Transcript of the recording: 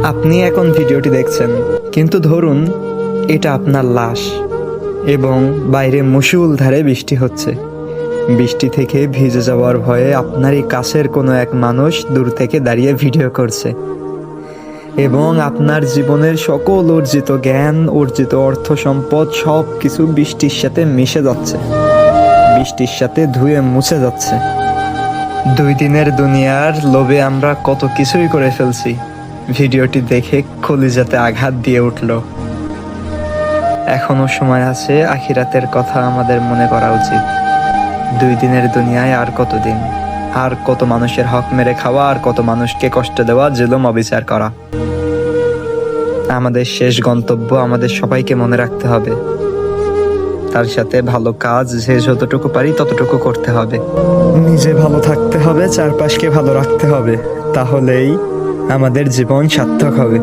আপনি এখন ভিডিওটি দেখছেন, কিন্তু ধরুন এটা আপনার লাশ এবং বাইরে মুষলধারে বৃষ্টি হচ্ছে। বৃষ্টি থেকে ভিজে যাওয়ার ভয়ে আপনারই কাছের কোনো এক মানুষ দূর থেকে দাঁড়িয়ে ভিডিও করছে এবং আপনার জীবনের সকল অর্জিত জ্ঞান, অর্জিত অর্থ সম্পদ সব কিছু বৃষ্টির সাথে মিশে যাচ্ছে, বৃষ্টির সাথে ধুয়ে মুছে যাচ্ছে। 2 দিনের দুনিয়ার লোভে আমরা কত কিছুই করে ফেলছি। ভিডিওটি দেখে কলিজাতে আঘাত দিয়ে উঠল। এখনো সময় আছে, আখিরাতের কথা আমাদের মনে করা উচিত। 2 দিনের দুনিয়ায় আর কতদিন, আর কত মানুষের হক মেরে খাওয়া, আর কত মানুষকে কষ্ট দেওয়া, জুলুম অবিচার করা। আমাদের শেষ গন্তব্য আমাদের সবাইকে মনে রাখতে হবে, তার সাথে ভালো কাজ যে যতটুকু পারি ততটুকু করতে হবে। নিজে ভালো থাকতে হবে, চারপাশকে ভালো রাখতে হবে, তাহলেই আমাদের জীবন সার্থক হবে।